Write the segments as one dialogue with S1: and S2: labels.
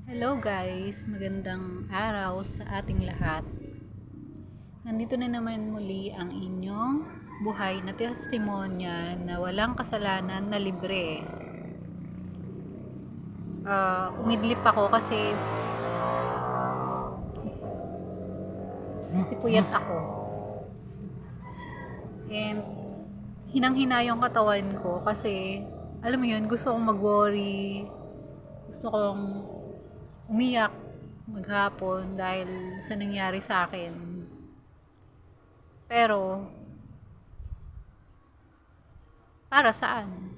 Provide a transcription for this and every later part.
S1: Hello guys, magandang araw sa ating lahat. Nandito na naman muli ang inyong buhay na testimonya na walang kasalanan na libre. Umidlip ako kasi puyat ako. And hinang-hina yung katawan ko kasi alam mo yun, gusto kong mag-worry, gusto kong umiyak maghapon dahil sa nangyari sa akin. Pero, para saan?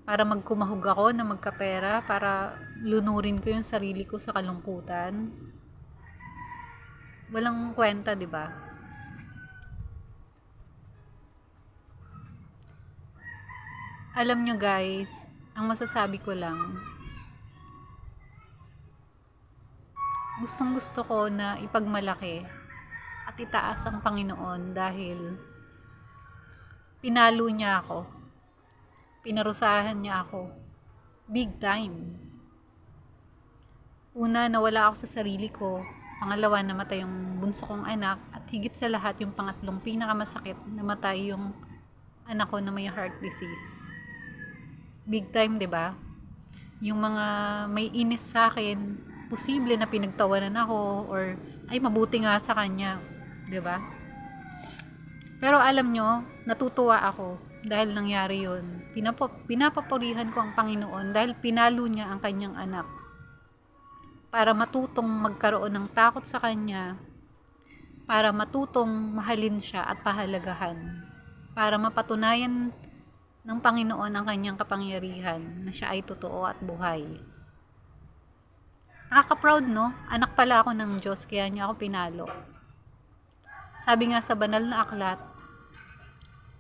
S1: Para magkumahog ako na magkapera, para lunurin ko yung sarili ko sa kalungkutan? Walang kwenta, di ba? Alam nyo guys, ang masasabi ko lang, gustong gusto ko na ipagmalaki at itaas ang Panginoon dahil pinalo niya ako. Pinarusahan niya ako. Big time. Una, nawala ako sa sarili ko. Pangalawa, namatay yung bunso kong anak. At higit sa lahat, yung pangatlong pinakamasakit, namatay yung anak ko na may heart disease. Big time, di ba? Yung mga may inis sa akin, posible na pinagtawanan ako or ay mabuti nga sa kanya, di ba? Pero alam nyo, natutuwa ako dahil nangyari yun. Pinapapurihan ko ang Panginoon dahil pinalo niya ang kanyang anak para matutong magkaroon ng takot sa kanya, para matutong mahalin siya at pahalagahan, para mapatunayan ng Panginoon ang kanyang kapangyarihan na siya ay totoo at buhay. Nakaka-proud, no? Anak pala ako ng Diyos, kaya niya ako pinalo. Sabi nga sa banal na aklat,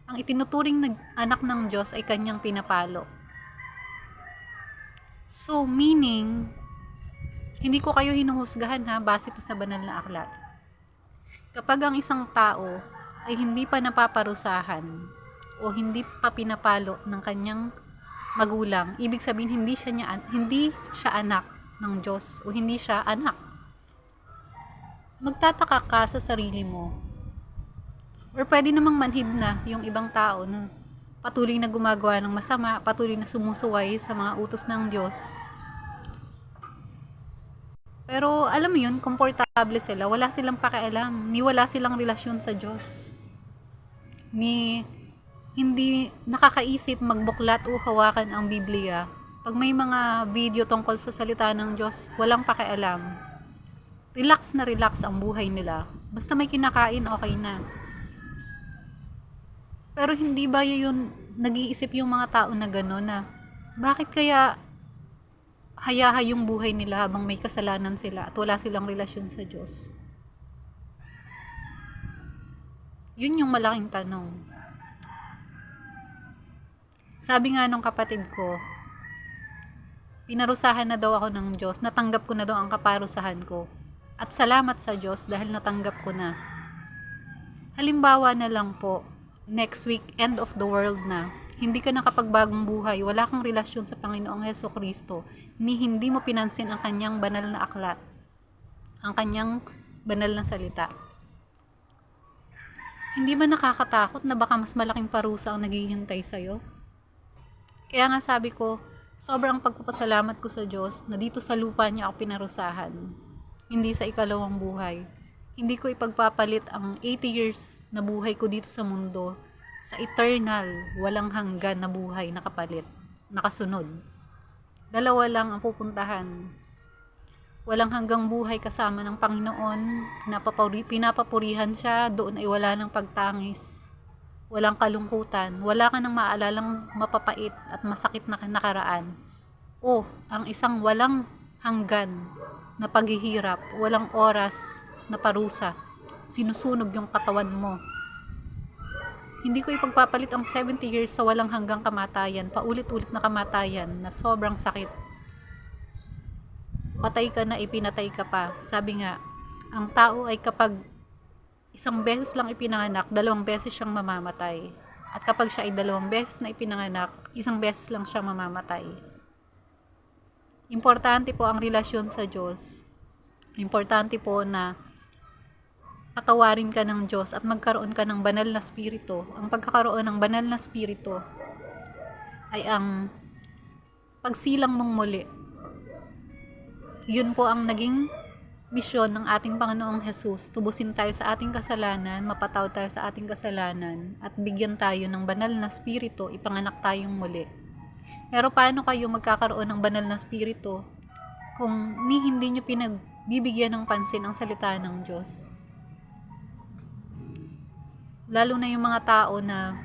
S1: ang itinuturing na anak ng Diyos ay kanyang pinapalo. So, meaning, hindi ko kayo hinuhusgahan ha, base ito sa banal na aklat. Kapag ang isang tao ay hindi pa napaparusahan o hindi pa pinapalo ng kanyang magulang, ibig sabihin hindi siya anak ng Diyos o hindi siya anak. Magtataka ka sa sarili mo. Or pwede namang manhid na yung ibang tao na patuloy na gumagawa ng masama, patuloy na sumusuway sa mga utos ng Diyos. Pero alam mo yun, komportable sila, wala silang pakialam, wala silang relasyon sa Diyos. Hindi nakakaisip magbuklat o hawakan ang Biblia. Pag may mga video tungkol sa salita ng Diyos, walang pakialam. Relax na relax ang buhay nila. Basta may kinakain, okay na. Pero hindi ba yun nag-iisip yung mga tao na gano'n na bakit kaya hayahay yung buhay nila habang may kasalanan sila at wala silang relasyon sa Diyos? Yun yung malaking tanong. Sabi nga nung kapatid ko, pinarusahan na daw ako ng Diyos, natanggap ko na daw ang kaparusahan ko. At salamat sa Diyos dahil natanggap ko na. Halimbawa na lang po, next week, end of the world na, hindi ka nakapagbagong buhay, wala kang relasyon sa Panginoong Hesukristo, ni hindi mo pinansin ang kanyang banal na aklat, ang kanyang banal na salita. Hindi ba nakakatakot na baka mas malaking parusa ang naghihintay sa'yo? Kaya nga sabi ko, sobrang pagpapasalamat ko sa Diyos na dito sa lupa niya ako pinarusahan, hindi sa ikalawang buhay. Hindi ko ipagpapalit ang 80 years na buhay ko dito sa mundo sa eternal, walang hanggan na buhay na kapalit, nakasunod. Dalawa lang ang pupuntahan. Walang hanggang buhay kasama ng Panginoon, pinapapurihan siya, doon ay wala ng pagtangis, walang kalungkutan, wala ka nang maalalang mapapait at masakit na nakaraan. O, ang isang walang hanggan na paghihirap, walang oras na parusa, sinusunog yung katawan mo. Hindi ko ipagpapalit ang 70 years sa walang hanggang kamatayan, paulit-ulit na kamatayan na sobrang sakit. Patay ka na, ipinatay ka pa. Sabi nga, ang tao ay kapag isang beses lang ipinanganak, 2 beses siyang mamamatay. At kapag siya ay 2 beses na ipinanganak, 1 beses lang siyang mamamatay. Importante po ang relasyon sa Diyos. Importante po na patawarin ka ng Diyos at magkaroon ka ng banal na spirito. Ang pagkakaroon ng banal na spirito ay ang pagsilang mong muli. Yun po ang naging misyon ng ating Panginoong Jesus. Tubusin tayo sa ating kasalanan, mapataw tayo sa ating kasalanan, at bigyan tayo ng banal na spirito, ipanganak tayong muli. Pero paano kayo magkakaroon ng banal na spirito kung hindi nyo pinagbibigyan ng pansin ang salita ng Diyos? Lalo na yung mga tao na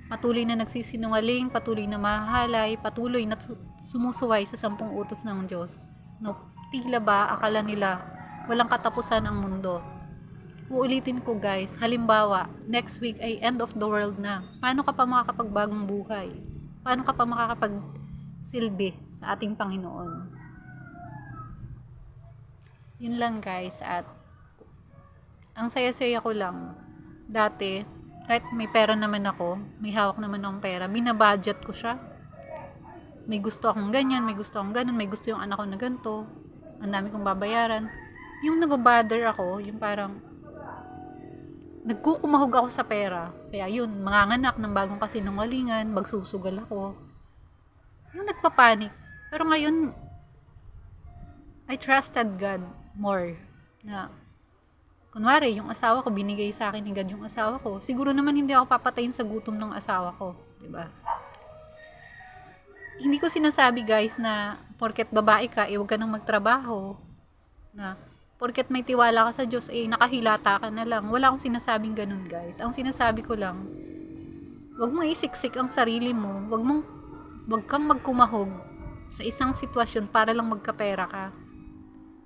S1: patuloy na nagsisinungaling, patuloy na mahalay, patuloy na sumusuway sa 10 utos ng Diyos. No, tila ba akala nila walang katapusan ang mundo? Uulitin ko guys, halimbawa, next week ay end of the world na. Paano ka pa makakapagbagong buhay? Paano ka pa makakapagsilbi sa ating Panginoon? Yun lang guys, at ang saya-saya ko lang. Dati, kahit may pera naman ako, may hawak naman akong pera, binabudget ko siya. May gusto akong ganyan, may gusto akong ganun, may gusto yung anak ko na ganito, ang dami kong babayaran. Yung nababother ako, yung parang nagkukumahog ako sa pera. Kaya yun, manganganak ng bagong kasinungalingan, magsusugal ako. Yung nagpapanik. Pero ngayon, I trusted God more. Na, kunwari, yung asawa ko, binigay sa akin ni God yung asawa ko. Siguro naman hindi ako papatayin sa gutom ng asawa ko. Diba? Hindi ko sinasabi guys na porket babae ka, huwag ka nang magtrabaho. Na porket may tiwala ka sa Diyos, nakahilata ka na lang. Wala akong sinasabing ganun guys. Ang sinasabi ko lang, huwag mong isiksik ang sarili mo. Huwag kang magkumahog sa isang sitwasyon para lang magkapera ka.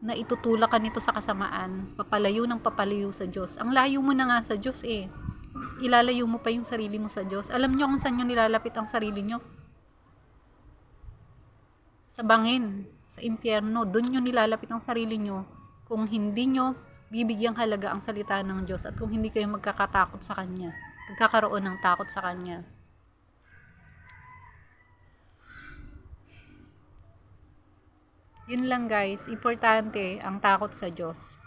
S1: Na itutulak ka nito sa kasamaan. Papalayo ng papalayo sa Diyos. Ang layo mo na nga sa Diyos Ilalayo mo pa yung sarili mo sa Diyos. Alam nyo kung saan nyo nilalapit ang sarili nyo? Sa bangin, sa impyerno. Doon nyo nilalapit ang sarili nyo kung hindi nyo bibigyang halaga ang salita ng Diyos at kung hindi kayo magkakatakot sa Kanya, magkakaroon ng takot sa Kanya. Yun lang guys, importante ang takot sa Diyos.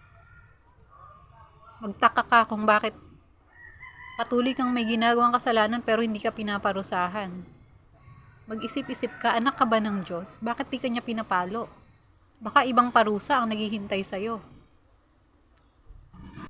S1: Magtaka ka kung bakit patuloy kang may ginagawang kasalanan pero hindi ka pinaparusahan. Mag-isip-isip ka, anak ka ba ng Diyos? Bakit di ka niya pinapalo? Baka ibang parusa ang naghihintay sa'yo.